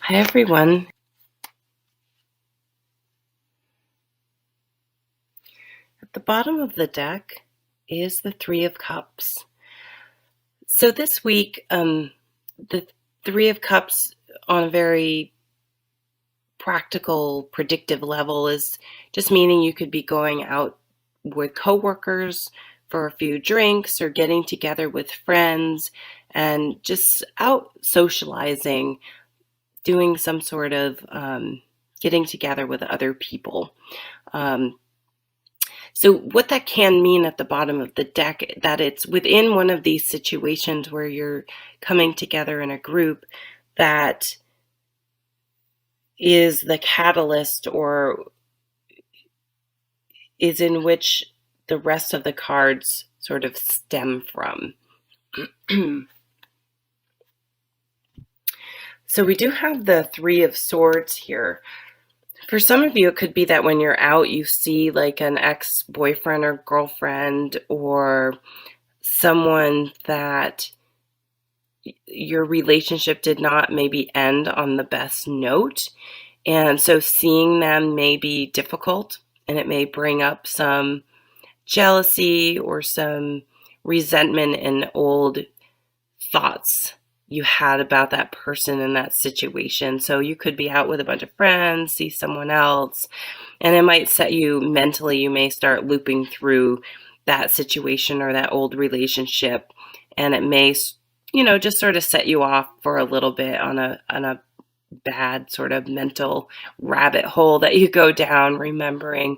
Hi, everyone. At the bottom of the deck is the Three of Cups. So this week, the Three of Cups on a very practical, predictive level is just meaning you could be going out with coworkers for a few drinks or getting together with friends and just out socializing, doing some sort of getting together with other people. Um, So what that can mean at the bottom of the deck, that it's within one of these situations where you're coming together in a group that is the catalyst or is in which the rest of the cards sort of stem from. So we do have the Three of Swords here. For some of you, it could be that when you're out, you see like an ex-boyfriend or girlfriend or someone that your relationship did not maybe end on the best note. And so seeing them may be difficult and it may bring up some jealousy or some resentment and old thoughts you had about that person in that situation. So you could be out with a bunch of friends, see someone else, and it might set you mentally, you may start looping through that situation or that old relationship, and it may, just sort of set you off for a little bit on a bad sort of mental rabbit hole that you go down remembering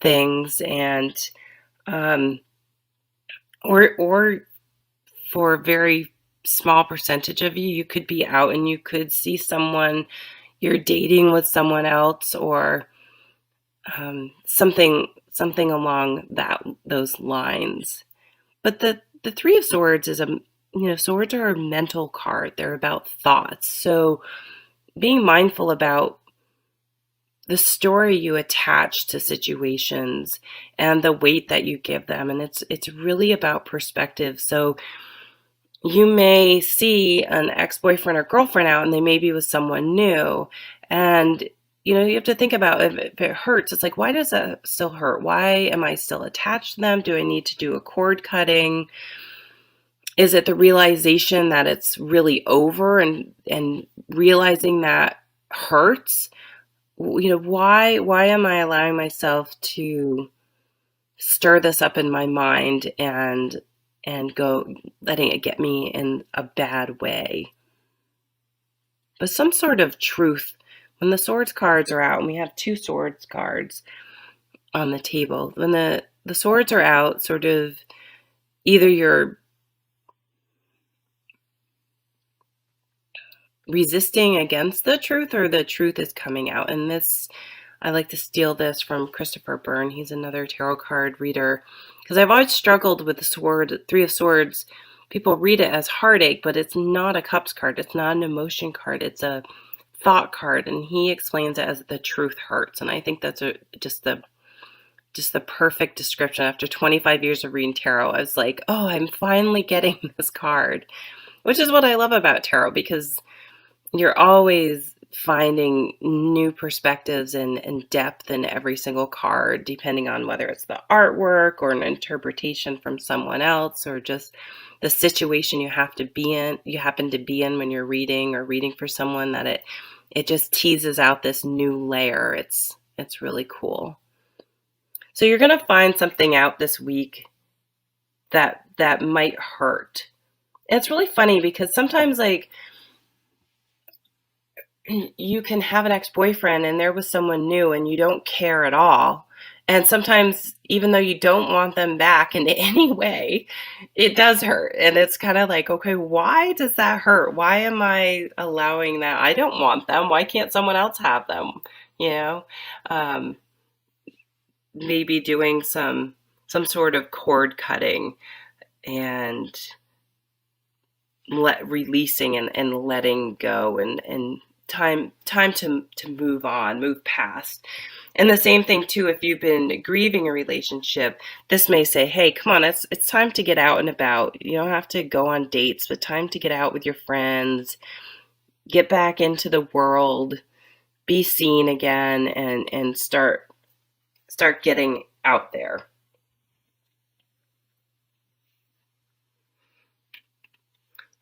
things and um or for a very small percentage of you, you could be out and you could see someone you're dating with someone else or something along those lines. But the Three of Swords is swords are a mental card. They're about thoughts. So being mindful about the story you attach to situations and the weight that you give them, and it's really about perspective. So you may see an ex-boyfriend or girlfriend out and they may be with someone new, and you have to think about if it hurts. It's like, why does that still hurt? Why am I still attached to them? Do I need to do a cord cutting? Is it the realization that it's really over and realizing that hurts? Why am I allowing myself to stir this up in my mind and go letting it get me in a bad way? But some sort of truth. When the swords cards are out, and we have two swords cards on the table, when the swords are out, sort of either you're resisting against the truth or the truth is coming out. And this, I like to steal this from Christopher Byrne. He's another tarot card reader, because I've always struggled with the Three of Swords. People read it as heartache, but it's not a cups card. It's not an emotion card. It's a thought card, and he explains it as the truth hurts. And I think that's just the perfect description. After 25 years of reading tarot, I was like, oh, I'm finally getting this card, which is what I love about tarot, because you're always finding new perspectives and depth in every single card, depending on whether it's the artwork or an interpretation from someone else or just the situation you happen to be in when you're reading or reading for someone, that it just teases out this new layer. It's really cool. So you're going to find something out this week that might hurt. And it's really funny because sometimes, like, you can have an ex-boyfriend and there was someone new and you don't care at all. And sometimes, even though you don't want them back in any way, it does hurt. And it's kind of like, okay, why does that hurt? Why am I allowing that? I don't want them. Why can't someone else have them? You know, um, maybe doing some sort of cord cutting and releasing and letting go and time to move on, move past. And the same thing too, if you've been grieving a relationship, this may say, hey, come on, it's time to get out and about. You don't have to go on dates, but time to get out with your friends, get back into the world, be seen again, and start getting out there.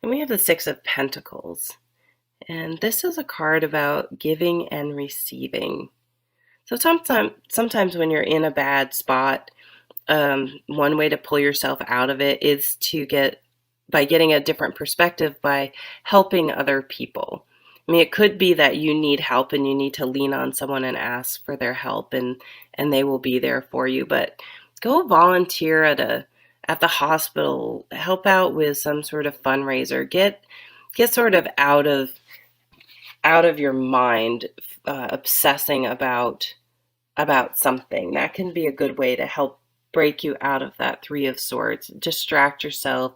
And we have the Six of Pentacles. And this is a card about giving and receiving. So sometimes when you're in a bad spot, one way to pull yourself out of it is to by getting a different perspective by helping other people. I mean, it could be that you need help and you need to lean on someone and ask for their help, and they will be there for you. But go volunteer at the hospital, help out with some sort of fundraiser, get sort of out of your mind, obsessing about something. That can be a good way to help break you out of that Three of Swords. Distract yourself.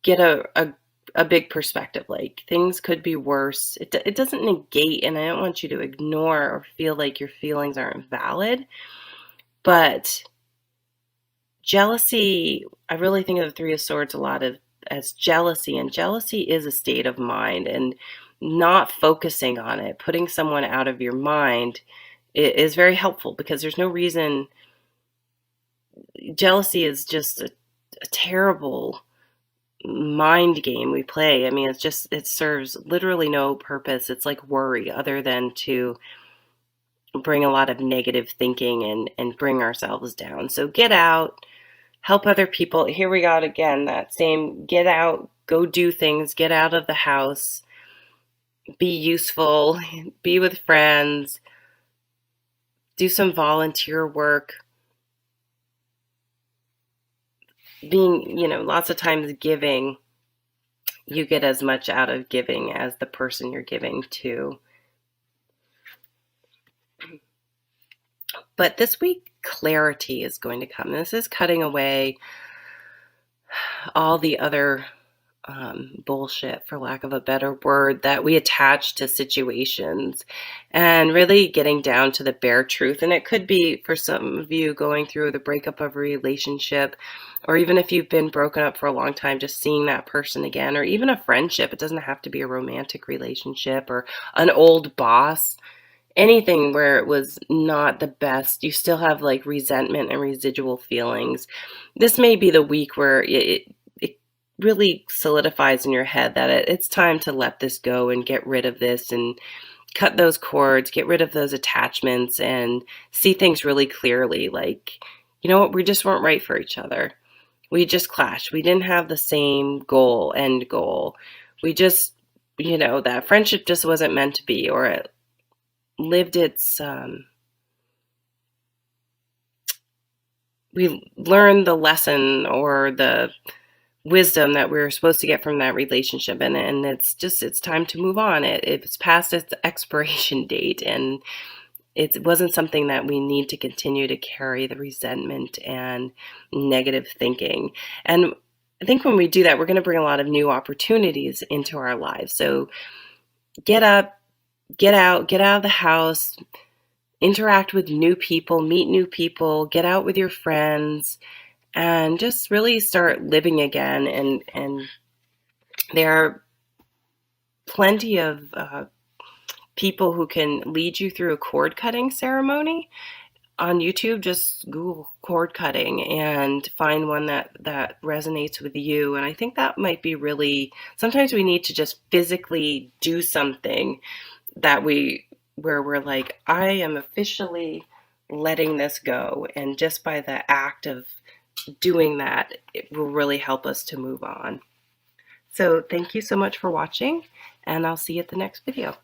Get a big perspective. Like, things could be worse. It doesn't negate, and I don't want you to ignore or feel like your feelings aren't valid. But jealousy, I really think of the Three of Swords a lot as jealousy, and jealousy is a state of mind, and not focusing on it, putting someone out of your mind is very helpful, because there's no reason. Jealousy is just a terrible mind game we play. I mean, it serves literally no purpose. It's like worry, other than to bring a lot of negative thinking and bring ourselves down. So get out, help other people. Here we got again that same get out, go do things, get out of the house, be useful, be with friends, do some volunteer work. Being, lots of times giving, you get as much out of giving as the person you're giving to. But this week, clarity is going to come. This is cutting away all the other bullshit, for lack of a better word, that we attach to situations, and really getting down to the bare truth. And it could be, for some of you, going through the breakup of a relationship, or even if you've been broken up for a long time, just seeing that person again, or even a friendship. It doesn't have to be a romantic relationship or an old boss. Anything where it was not the best, you still have like resentment and residual feelings. This may be the week where it really solidifies in your head that it's time to let this go and get rid of this and cut those cords, get rid of those attachments, and see things really clearly. Like, you know what, we just weren't right for each other. We just clashed. We didn't have the same end goal. We just, that friendship just wasn't meant to be, or it lived its, we learned the lesson or the wisdom that we were supposed to get from that relationship, and it's time to move on. It's past its expiration date, and it wasn't something that we need to continue to carry the resentment and negative thinking. And I think when we do that, we're going to bring a lot of new opportunities into our lives. So get up, get out of the house, interact with new people, meet new people, get out with your friends, and just really start living again. And there are plenty of people who can lead you through a cord cutting ceremony on YouTube. Just Google cord cutting and find one that resonates with you. And I think that might be really, sometimes we need to just physically do something where we're like, I am officially letting this go. And just by the act of doing that, it will really help us to move on. So thank you so much for watching, and I'll see you at the next video.